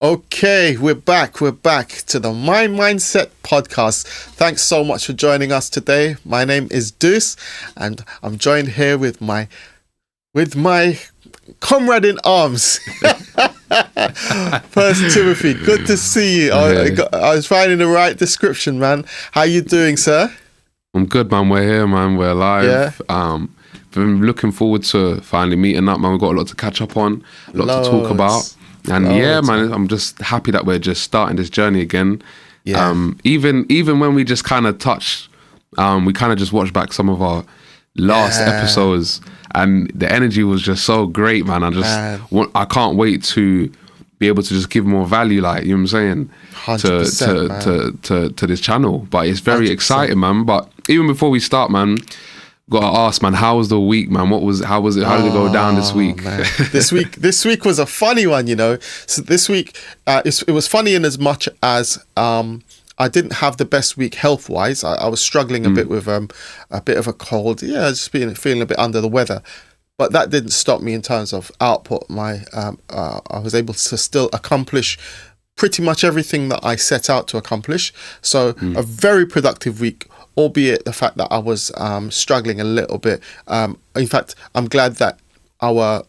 Okay, we're back. We're back to the My Mindset podcast. Thanks so much for joining us today. My name is Duce, and I'm joined here with my comrade in arms, First Timothy. Good to see you. I was finding the right description, man. How you doing, sir? I'm good, man. We're here, man. We're alive. Yeah. Been looking forward to finally meeting up, man. We've got a lot to catch up on, a lot to talk about. And yeah, man, I'm just happy that we're just starting this journey again. Yeah. Even when we just kind of touched, we kind of just watched back some of our last episodes, and the energy was just so great, man. I can't wait to be able to just give more value, like, you know what I'm saying, to this channel. But it's very 100%. Exciting, man. But even before we start, man, gotta ask, man, how was the week, man? How did it go down this week? This week was a funny one, you know. So this week, it was funny in as much as I didn't have the best week health wise. I was struggling a bit with a bit of a cold. Yeah, just feeling a bit under the weather. But that didn't stop me in terms of output. I was able to still accomplish pretty much everything that I set out to accomplish. So a very productive week, albeit the fact that I was struggling a little bit. In fact, I'm glad that our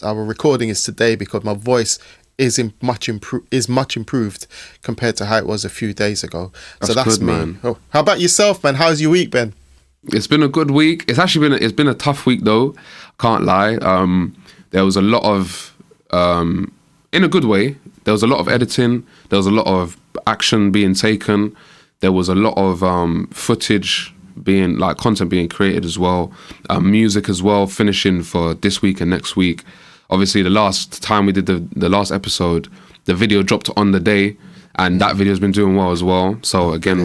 recording is today, because my voice is much improved compared to how it was a few days ago. That's good, me. Man. Oh, how about yourself, man? How's your week been? It's been a good week. It's been a tough week though. Can't lie. There was a lot of, in a good way, there was a lot of editing. There was a lot of action being taken. There was a lot of footage content being created as well. Music as well, finishing for this week and next week. Obviously, the last time we did the last episode, the video dropped on the day, and that video's been doing well as well. So again,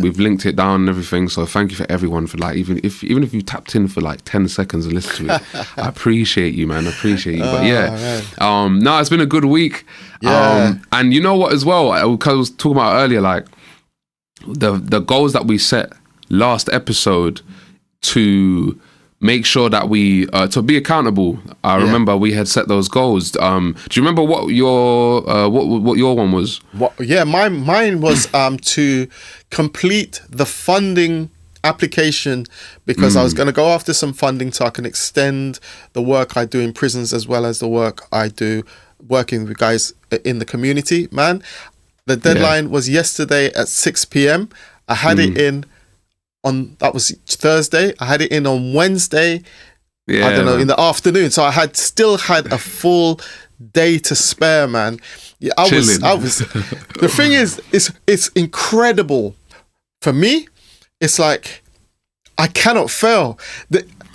we've linked it down and everything. So thank you for everyone for even if you tapped in for 10 seconds and listened to it. I appreciate you, man. I appreciate you. But yeah, no, it's been a good week. Yeah. And you know what as well, because I was talking about earlier, the goals that we set last episode to make sure that we to be accountable. I remember we had set those goals. Do you remember what your one was? Mine was to complete the funding application, because I was going to go after some funding so I can extend the work I do in prisons as well as the work I do working with guys in the community, man. The deadline was yesterday at 6 p.m. I had it in that was Thursday. I had it in on Wednesday. Yeah, I don't know, in the afternoon. So I still had a full day to spare, man. Yeah, I was. The thing is, it's incredible. For me, it's like I cannot fail.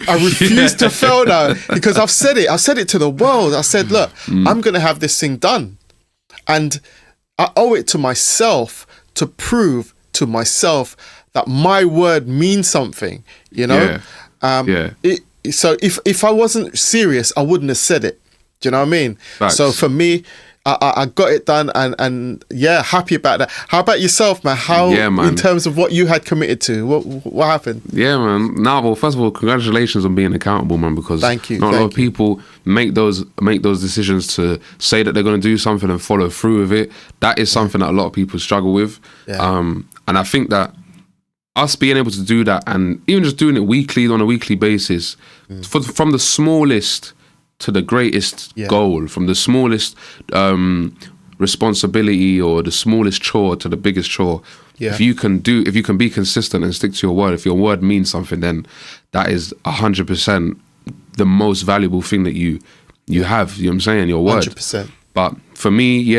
I refuse to fail now, because I've said it to the world. I said, look, I'm going to have this thing done, and I owe it to myself to prove to myself that my word means something, you know? So if I wasn't serious, I wouldn't have said it. Do you know what I mean? Facts. So for me, I got it done, and yeah, happy about that. How about yourself, man? In terms of what you had committed to, what happened? Yeah, man. Well, first of all, congratulations on being accountable, man, because thank you. Not a lot of people make those decisions to say that they're going to do something and follow through with it. That is something that a lot of people struggle with. Yeah. And I think that us being able to do that, and even just doing it on a weekly basis, from the smallest to the greatest goal, from the smallest responsibility or the smallest chore to the biggest chore. Yeah. If you can be consistent and stick to your word, if your word means something, then that is 100% the most valuable thing that you have. You know what I'm saying? Your word. 100%. But for me,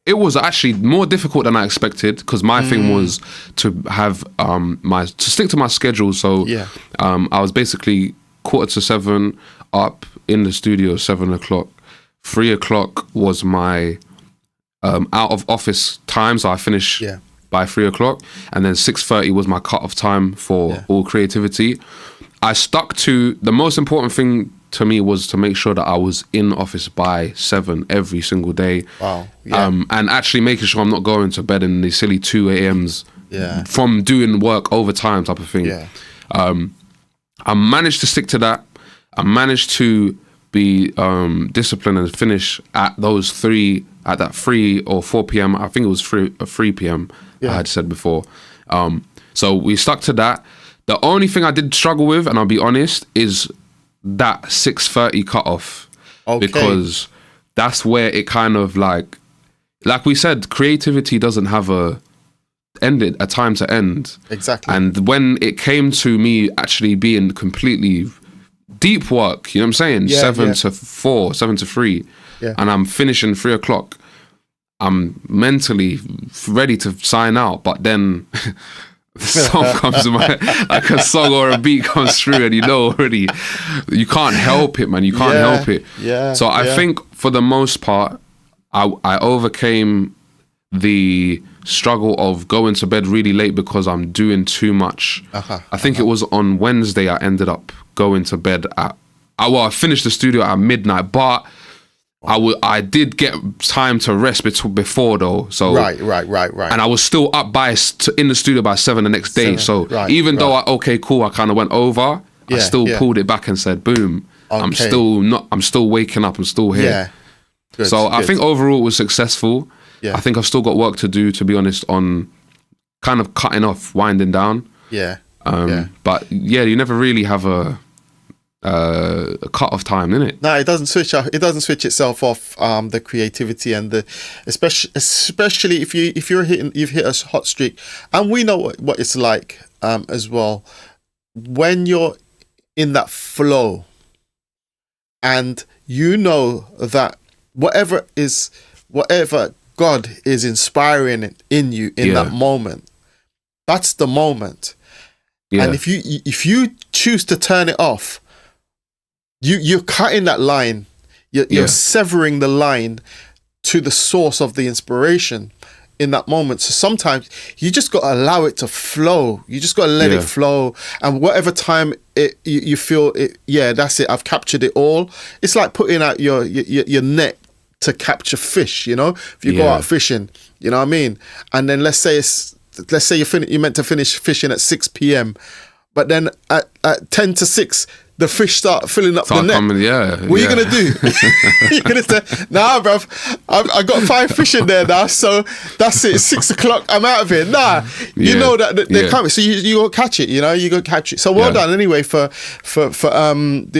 it was actually more difficult than I expected, because my thing was to have to stick to my schedule. So I was basically 6:45 up in the studio, 7 o'clock. 3 o'clock was my out of office time, so I finish by 3 o'clock, and then 6:30 was my cut off time for all creativity. I stuck to the most important thing to me was to make sure that I was in office by 7 every single day. Wow. Yeah. And actually making sure I'm not going to bed in the silly 2 a.m.s from doing work overtime type of thing. Yeah. I managed to stick to that. I managed to be disciplined and finish at that 3 or 4 p.m. I think it was 3 p.m. I had said before. So we stuck to that. The only thing I did struggle with, and I'll be honest, is that 6:30 cutoff. Okay. Because that's where it kind of like we said, creativity doesn't have a time to end. Exactly. And when it came to me actually being completely deep work, you know what I'm saying? 7 to 4, 7 to 3, and I'm finishing 3 o'clock, I'm mentally ready to sign out, but then the song comes in my, like a song or a beat comes through, and you know already, you can't help it, man. You can't help it. Yeah. So I think for the most part, I overcame the struggle of going to bed really late because I'm doing too much. I think it was on Wednesday I ended up going to bed at, I finished the studio at midnight, but I did get time to rest before though. So right. And I was still up in the studio by 7 the next day. So even though I kind of went over, I still pulled it back and said, boom, I'm still waking up, I'm still here. Yeah. Good, so I think overall it was successful. Yeah. I think I've still got work to do, to be honest, on kind of cutting off, winding down. Yeah. But you never really have a cut-off time, innit? No, it doesn't switch off. It doesn't switch itself off. The creativity and the especially if you've hit a hot streak, and we know what it's like as well when you're in that flow, and you know that whatever God is inspiring in you in that moment, that's the moment. Yeah. And if you choose to turn it off, you're cutting that line. You're severing the line to the source of the inspiration in that moment. So sometimes you just got to allow it to flow. You just got to let it flow. And whatever time you feel it, that's it. I've captured it all. It's like putting out your net to capture fish. You know, if you go out fishing, you know what I mean. And then let's say you're meant to finish fishing at 6 p.m. But then at 10 to 6, the fish start filling up the net. What are you going to do? You're going to say, nah, bruv, I got 5 fish in there now, so that's it. 6 o'clock, I'm out of here. Nah, you know that they're coming. So you go catch it, you know, you go catch it. So well done anyway for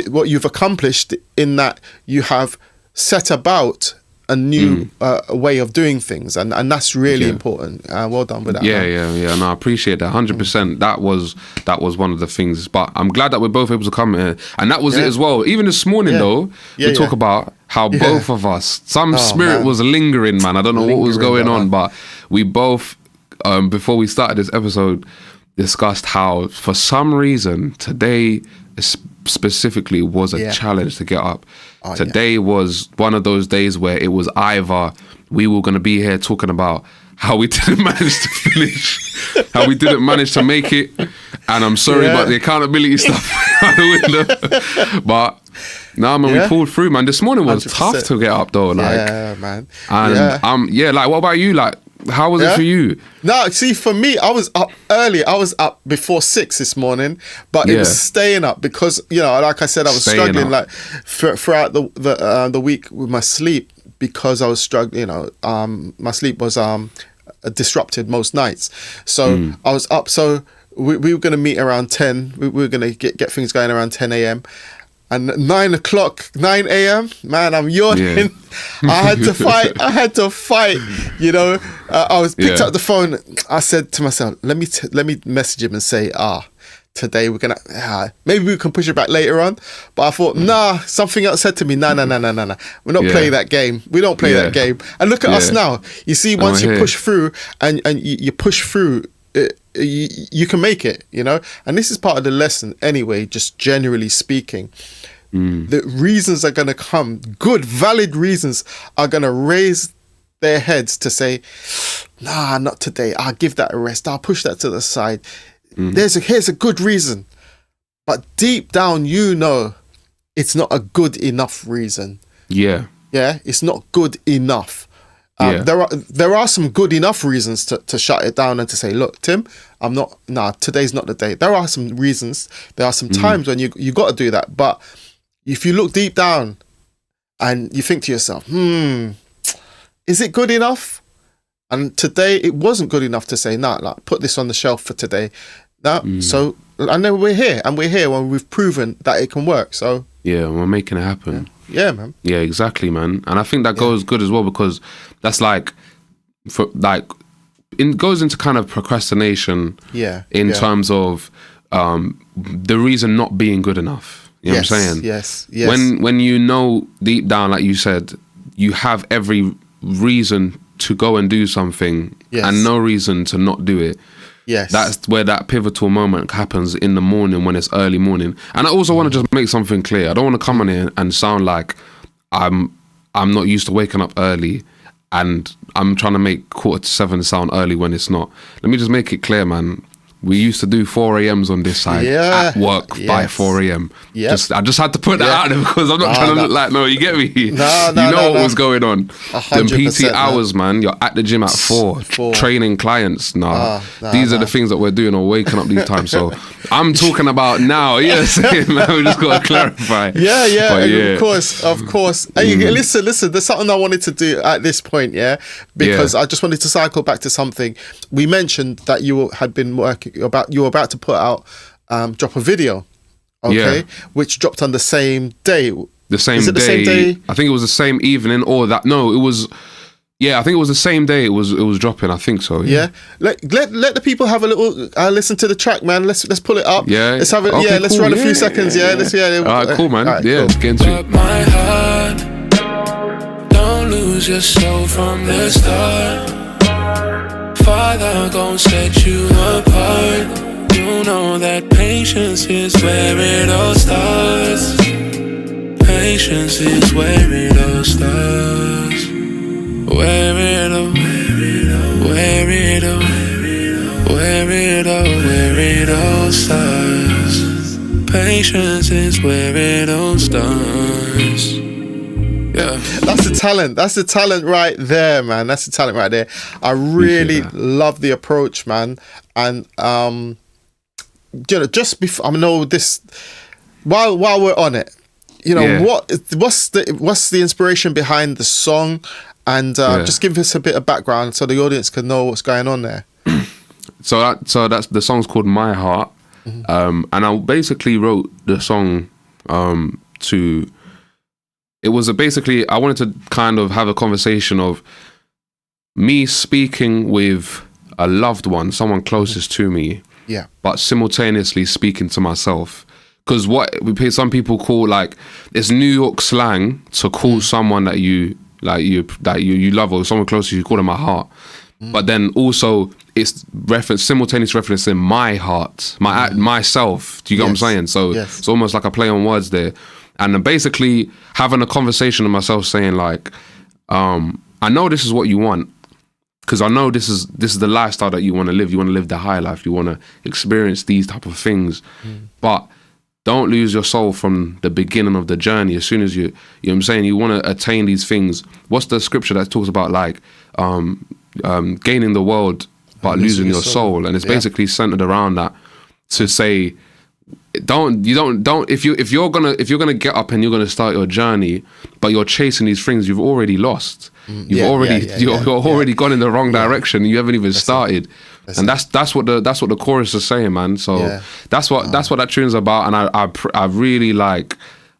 what you've accomplished in that you have set about a new way of doing things, and that's really important. Well done with that. Yeah. No, I appreciate that 100%. That was one of the things. But I'm glad that we're both able to come here, and that was it as well. Even this morning though, we talk about how both of us, some spirit was lingering, man. I don't know what was going on, but we both, before we started this episode, discussed how for some reason today specifically was a challenge to get up. Today was one of those days where it was either we were going to be here talking about how we didn't manage to finish, how we didn't manage to make it, and I'm sorry about the accountability stuff out the window, but nah, man, we pulled through, man. This morning was 100%. Tough to get up though, like, man. And like, what about you? Like, how was it for you? No, see, for me, I was up early. I was up before 6 this morning, but it was staying up because, you know, like I said, I was struggling like throughout the week with my sleep because I was struggling. You know, my sleep was disrupted most nights, so I was up. So we were going to meet around 10. We were going to get things going around 10 a.m. And 9 a.m, man, I'm yawning. I had to fight. You know, I was picked up the phone. I said to myself, let me message him and say, today we're gonna maybe we can push it back later on. But I thought, something else said to me, no. We're not playing that game. We don't play that game. And look at us now. You see, once you push through and you push through, you can make it, you know. And this is part of the lesson anyway, just generally speaking. The reasons are going to come, good valid reasons are going to raise their heads to say, nah, not today, I'll give that a rest, I'll push that to the side. Here's a good reason, but deep down you know it's not a good enough reason. It's not good enough. There are some good enough reasons to shut it down and to say, look, Tim, today's not the day. There are some reasons. There are some times when you got to do that. But if you look deep down and you think to yourself, is it good enough? And today it wasn't good enough to say, nah, like put this on the shelf for today. So, and then we're here when we've proven that it can work. So yeah, we're making it happen. Yeah, man. Yeah, exactly, man. And I think that goes good as well, because that's like, it goes into kind of procrastination. Yeah. In terms of the reason not being good enough. You know what I'm saying? Yes. When you know deep down, like you said, you have every reason to go and do something and no reason to not do it. Yes. That's where that pivotal moment happens in the morning, when it's early morning. And I also want to just make something clear. I don't want to come on here and sound like I'm not used to waking up early and I'm trying to make 6:45 sound early when it's not. Let me just make it clear, man. We used to do 4 a.m.s on this side at work by 4 a.m. Yep. I just had to put that out there, because I'm not trying to look like, you get me? You know what was going on. 100%, Them PT hours, man. You're at the gym at 4, training clients. These are the things that we're doing, or waking up these times. So I'm talking about now. Yes, man, we just got to clarify. Yeah. Of course. Hey, listen, there's something I wanted to do at this point, because I just wanted to cycle back to something. We mentioned that you had been working, you were about to put out, drop a video, which dropped on the same day. The same day. I think it was the same evening, or that. No, it was. Yeah, I think it was the same day. It was dropping. I think so. Yeah. Let the people have a little listen to the track, man. Let's pull it up. Yeah. Let's have it. Okay, let's cool. run a few seconds. Let's. All right, cool, man. Right, let's get into it. My heart, don't lose your soul from the start. Father gon' set you apart. You know that patience is where it all starts. Patience is where it all starts. Where it all starts. Patience is where it all starts. Yeah. That's the talent right there, man. That's the talent right there. I really love the approach, man. And just before, I know this, while we're on it, what's the inspiration behind the song, and just give us a bit of background so the audience can know what's going on there. So that's the song's called My Heart, and I basically wrote the song it was basically, I wanted to kind of have a conversation of me speaking with a loved one, someone closest to me, but simultaneously speaking to myself. Because what some people call, like, it's New York slang to call someone that you love, or someone close to you, call them my heart. But then also it's simultaneous reference in my heart, myself. Do you get what I'm saying? So it's almost like a play on words there. And basically having a conversation with myself, saying like, I know this is what you want, because I know this is the lifestyle that you want to live. You want to live the high life. You want to experience these type of things, but don't lose your soul from the beginning of the journey. As soon as you know what I'm saying, you want to attain these things. What's the scripture that talks about, like, gaining the world but losing your soul? And it's basically centered around that, to say, if you're gonna get up and you're gonna start your journey, but you're chasing these things you've already lost. You're already gone in the wrong direction. You haven't even started. And that's what the chorus is saying, man. So that's what that tune's about. And I really like.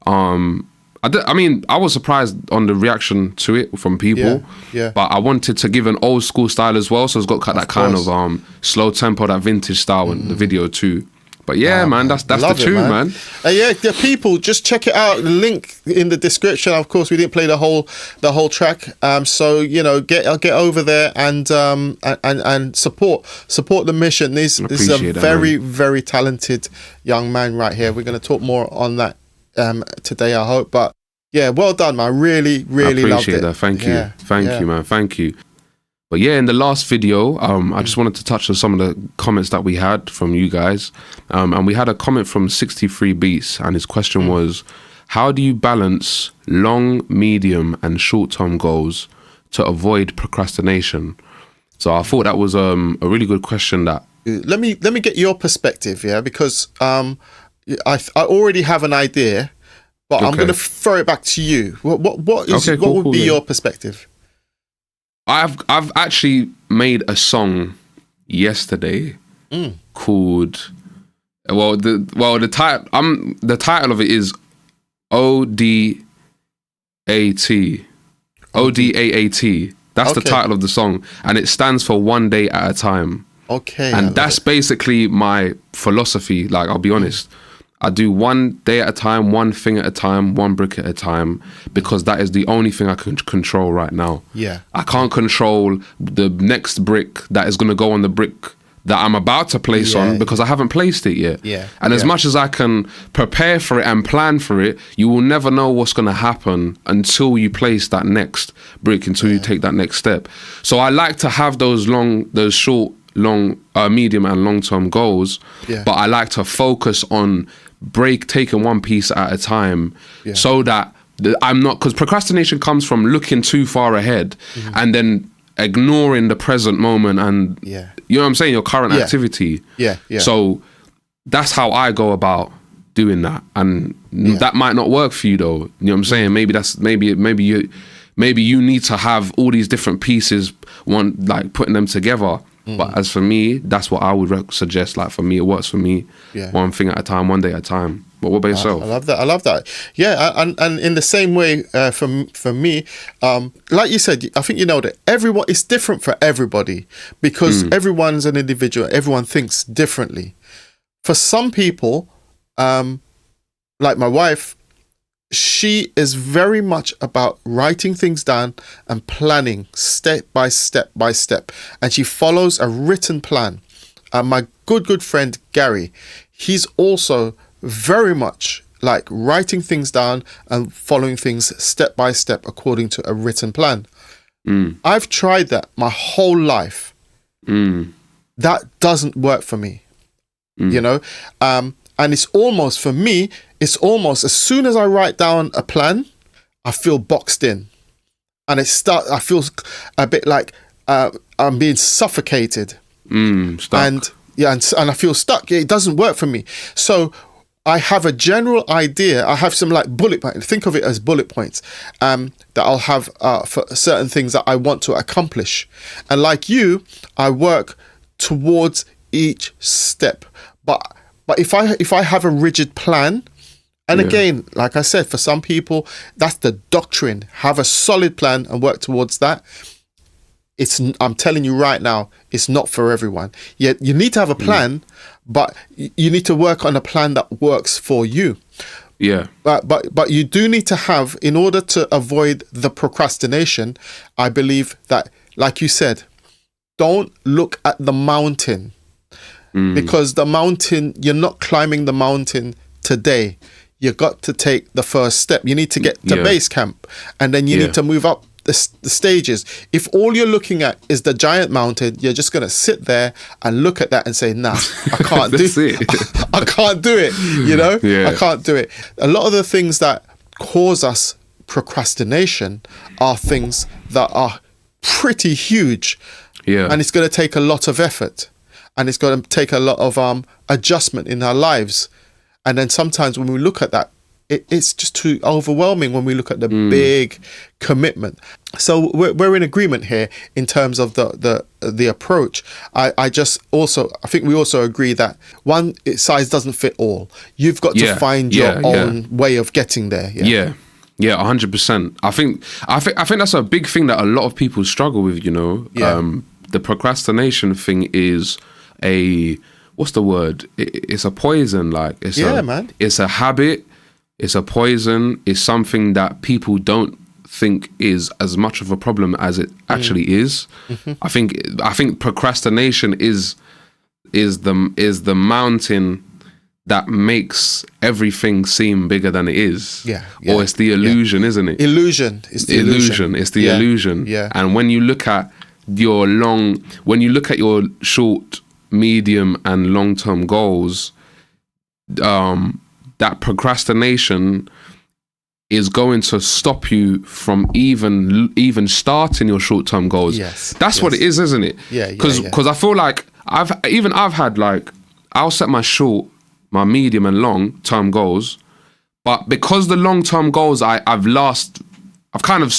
I mean, I was surprised on the reaction to it from people. But I wanted to give an old school style as well. So it's got that kind of slow tempo, that vintage style in the video too. But man, that's the tune, man. People, just check it out. The link in the description. Of course, we didn't play the whole track. So get over there and support the mission. This is a very, very talented young man right here. We're going to talk more on that today, I hope. But well done, man. Really, really loved it. That. Thank you, man. Thank you. But in the last video, I just wanted to touch on some of the comments that we had from you guys. And we had a comment from 63 Beats, and his question was, how do you balance long, medium, and short-term goals to avoid procrastination? So I thought that was a really good question. That let me get your perspective, because I already have an idea, But I'm Okay. going to throw it back to you. What Okay, cool, would cool, be then. your perspective? I've actually made a song yesterday called the title of it is ODAT. ODAAT. That's the Okay. title of the song, and it stands for one day at a time. Okay. I And love that's it. basically my philosophy. Like, I'll be honest, I do one day at a time, one thing at a time, one brick at a time, because that is the only thing I can control right now. Yeah. I can't control the next brick that is going to go on the brick that I'm about to place Yeah. on, because I haven't placed it yet. Yeah. And as Yeah. much as I can prepare for it and plan for it, you will never know what's going to happen until you place that next brick, until you take that next step. So I like to have those short, medium and long-term goals, Yeah. but I like to focus on taking one piece at a time, Yeah. so that I'm not, because procrastination comes from looking too far ahead and then ignoring the present moment and Yeah. you know what I'm saying, your current Yeah. activity. Yeah. Yeah. So that's how I go about doing that, and that might not work for you though. You know what I'm saying? Maybe you need to have all these different pieces, putting them together. But as for me, that's what I would suggest. Like, for me, it works for me. Yeah. One thing at a time, one day at a time. But what about yourself? I love that. Yeah, and in the same way, for me, like you said, I think you know that it's different for everybody, because everyone's an individual. Everyone thinks differently. For some people, like my wife, she is very much about writing things down and planning step by step by step, and she follows a written plan. My good friend Gary, he's also very much like writing things down and following things step by step according to a written plan. I've tried that my whole life. That doesn't work for me, you know. And it's almost, for me, it's almost as soon as I write down a plan, I feel boxed in, and I feel a bit like I'm being suffocated. Stuck. And I feel stuck. It doesn't work for me. So I have a general idea. I have some like bullet points. Think of it as bullet points that I'll have for certain things that I want to accomplish. And like you, I work towards each step. But if I have a rigid plan, and again, like I said, for some people, that's the doctrine. Have a solid plan and work towards that. I'm telling you right now, it's not for everyone. Yet you need to have a plan, but you need to work on a plan that works for you. Yeah. But you do need to have, in order to avoid the procrastination, I believe that, like you said, don't look at the mountain, because the mountain, you're not climbing the mountain today. You got to take the first step. You need to get to base camp, and then you need to move up the stages. If all you're looking at is the giant mountain, you're just going to sit there and look at that and say, nah, I can't do it. I can't do it, you know? I can't do it. A lot of the things that cause us procrastination are things that are pretty huge. Yeah. And it's going to take a lot of effort, and it's going to take a lot of adjustment in our lives. And then sometimes when we look at that, it's just too overwhelming when we look at the big commitment. So we're in agreement here in terms of the approach. I think we also agree that one size doesn't fit all. You've got to find your own way of getting there. Yeah, 100%. I think that's a big thing that a lot of people struggle with. You know, the procrastination thing is what's the word? It's a poison. Like man. It's a habit. It's a poison. It's something that people don't think is as much of a problem as it actually is. I think procrastination is the mountain that makes everything seem bigger than it is. Or it's the illusion, isn't it? Illusion. It's the illusion. It's the illusion. And when you look at your short, medium, and long-term goals, that procrastination is going to stop you from even starting your short-term goals. That's what it is, isn't it? Because I feel like I've had, like, I'll set my short, my medium and long-term goals, But because the long-term goals I've kind of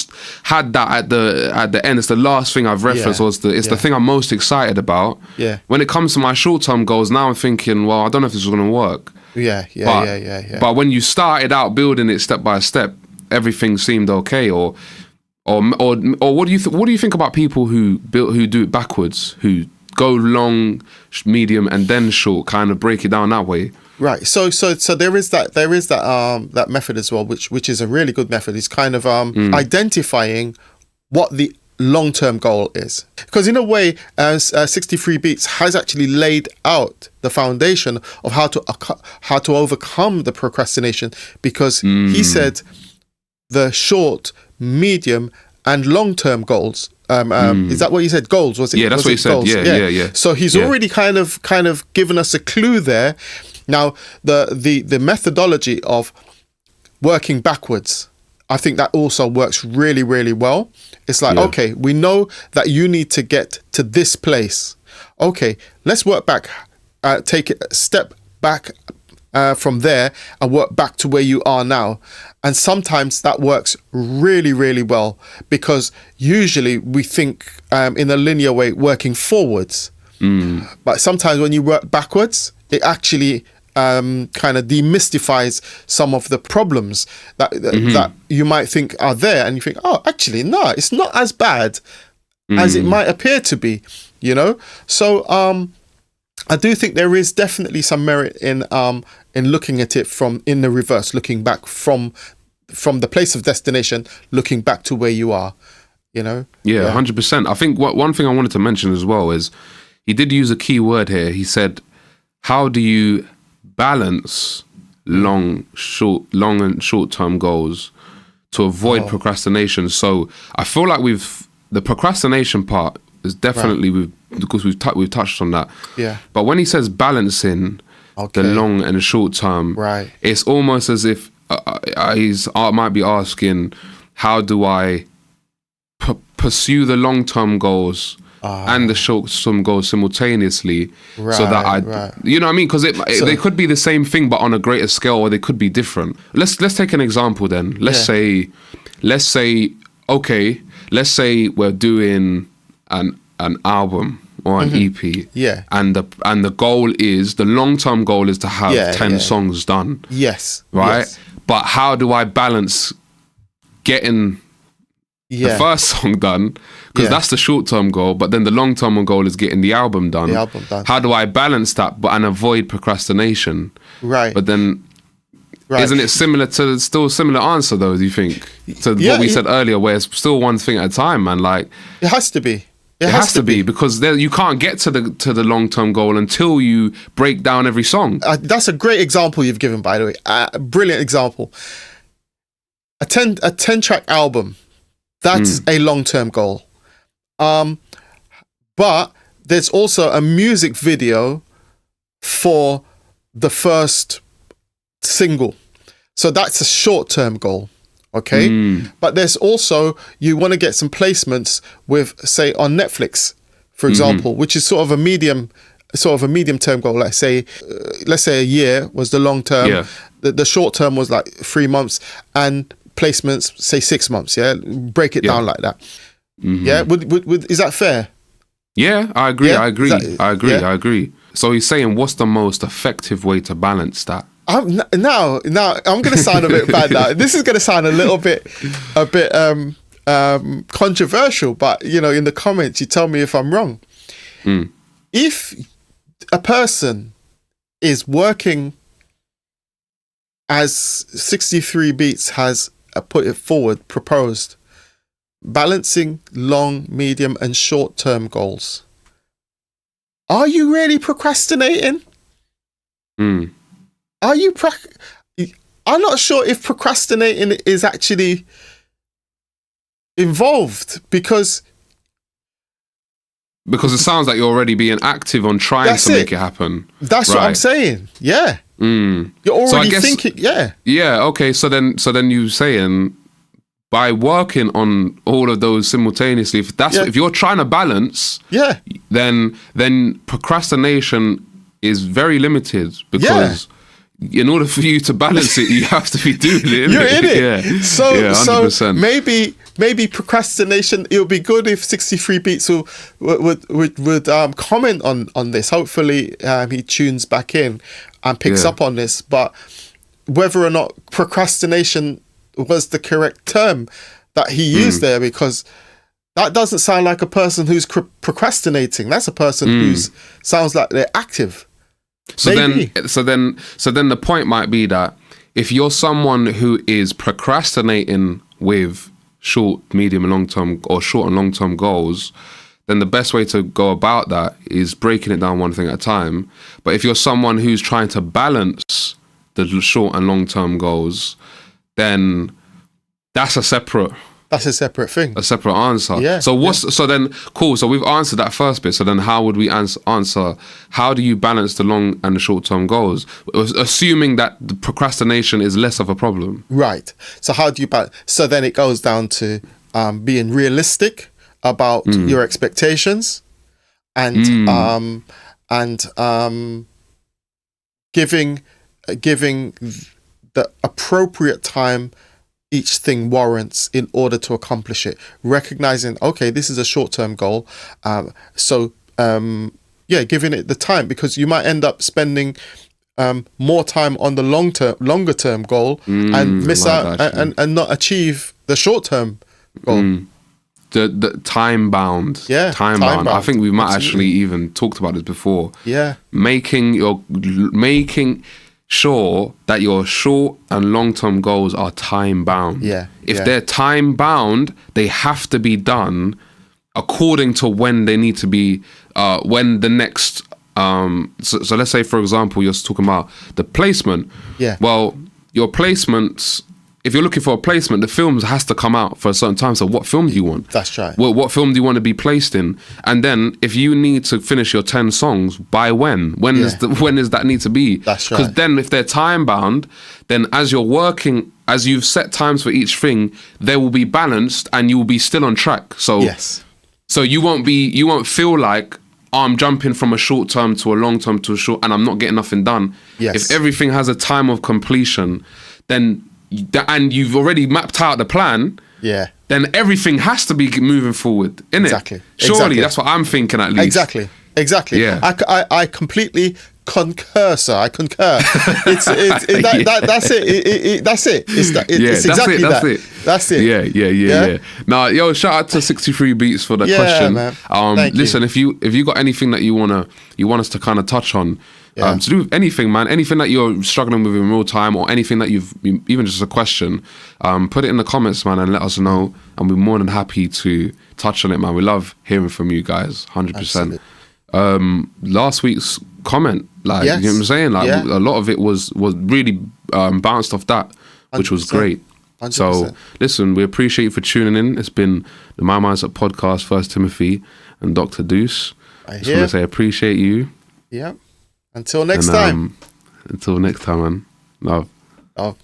had that at the end. It's the last thing I've referenced. It's the thing I'm most excited about. Yeah. When it comes to my short-term goals, now I'm thinking, well, I don't know if this is going to work. Yeah. But when you started out building it step by step, everything seemed okay. Or what do you think about people who do it backwards, who go long, medium, and then short, kind of break it down that way? Right. So there is that method as well, which is a really good method. It's kind of identifying what the long-term goal is, because in a way, 63 Beats has actually laid out the foundation of how to overcome the procrastination, because he said the short, medium, and long-term goals. Is that what he said? Goals, was it? Yeah, that's what he said. Goals? Yeah. So he's already kind of given us a clue there. Now, the methodology of working backwards, I think that also works really, really well. It's like, okay, we know that you need to get to this place. Okay, let's work back, take it a step back from there and work back to where you are now. And sometimes that works really, really well, because usually we think in a linear way, working forwards. But sometimes when you work backwards, it actually kind of demystifies some of the problems that you might think are there, and you think, oh, actually, no, it's not as bad as it might appear to be, you know. So I do think there is definitely some merit in looking at it in the reverse, looking back from the place of destination, looking back to where you are, you know. 100%. I think one thing I wanted to mention as well is he did use a key word here. He said, how do you balance long and short-term goals to avoid procrastination? So I feel like the procrastination part is definitely because we've touched on that. Yeah. But when he says balancing the long and short term, it's almost as if I might be asking, how do I pursue the long-term goals and the short-term goals simultaneously, so that you know what I mean? Because they could be the same thing but on a greater scale, or they could be different. Let's take an example then. Let's say we're doing an album or an EP, and the goal is, the long-term goal is to have 10 songs done. Right. But how do I balance getting the first song done, because that's the short-term goal, but then the long-term goal is getting the album done. How do I balance that and avoid procrastination? Right. But then, isn't it still similar answer though, do you think? To what we said earlier, where it's still one thing at a time, man. Like, it has to be. It has to be, because you can't get to the long-term goal until you break down every song. That's a great example you've given, by the way. A brilliant example. A 10-track album. That's a long-term goal. But there's also a music video for the first single. So that's a short-term goal. Okay. But there's also, you want to get some placements with, say, on Netflix, for example, which is sort of a medium term goal. Let's say a year was the long term. Yeah. The short term was like 3 months, and placements, say 6 months. Yeah. Break it down like that. Yeah. Is that fair? Yeah, I agree. Yeah? I agree. I agree. So he's saying, what's the most effective way to balance that? Now I'm going to sound a bit bad now. This is going to sound a bit controversial, but you know, in the comments, you tell me if I'm wrong. If a person is working, as 63 Beats has put it forward, proposed, balancing long, medium, and short-term goals, are you really procrastinating? Are you I'm not sure if procrastinating is actually involved, because it sounds like you're already being active on trying to make it happen. That's what I'm saying. Yeah. You're already thinking. Yeah. Yeah. Okay. So then you saying, by working on all of those simultaneously, if you're trying to balance, then procrastination is very limited, because in order for you to balance it, you have to be doing it. You're in it. Yeah. So, yeah, 100%. maybe procrastination. It would be good if 63 Beats would comment on this. Hopefully, he tunes back in and picks up on this. But whether or not procrastination was the correct term that he used there, because that doesn't sound like a person who's procrastinating. That's a person who's sounds like they're active. So then the point might be that if you're someone who is procrastinating with short, medium, and long-term, or short and long-term goals, then the best way to go about that is breaking it down one thing at a time. But if you're someone who's trying to balance the short and long-term goals, then that's a separate thing. A separate answer. Yeah. So then cool. So we've answered that first bit. So then how would we answer how do you balance the long and the short term goals? Assuming that the procrastination is less of a problem. Right. So how do you balance? So then it goes down to being realistic about your expectations and giving the appropriate time each thing warrants in order to accomplish it. Recognizing, okay, this is a short-term goal. Giving it the time, because you might end up spending more time on the longer-term goal and miss out and not achieve the short-term goal. The time bound. Yeah, time bound. I think we might actually even talked about this before. Yeah. Making sure that your short and long-term goals are time bound. Yeah. If they're time bound, they have to be done according to when they need to be, when the next, so let's say, for example, you're talking about the placement. Yeah. Well, your placements, if you're looking for a placement, the film has to come out for a certain time. So what film do you want? That's right. What film do you want to be placed in? And then if you need to finish your 10 songs, by when? When does that need to be? That's right. Because then if they're time bound, then as you're working, as you've set times for each thing, they will be balanced and you will be still on track. So so you won't feel like, oh, I'm jumping from a short term to a long term to a short and I'm not getting nothing done. Yes. If everything has a time of completion, then and you've already mapped out the plan, then everything has to be moving forward, innit? Exactly. Surely, that's what I'm thinking at least. Exactly. Yeah. I completely concur, sir. I concur. That's it. That's exactly that. That's it. Yeah. Now, yo, shout out to 63 Beats for the question. Man. Listen, if you got anything that you want us to kind of touch on, to do with anything, man, anything that you're struggling with in real time, or anything that you've, even just a question, put it in the comments, man, and let us know, and we're more than happy to touch on it, man. We love hearing from you guys, 100%. Last week's comment, like, you know what I'm saying, like, a lot of it was really bounced off that, which was great. 100%. So listen, we appreciate you for tuning in. It's been the My Mindset Podcast, First Timothy and Dr Duce. I just want to say appreciate you. Yeah. Until next time. Until next time, man. Love.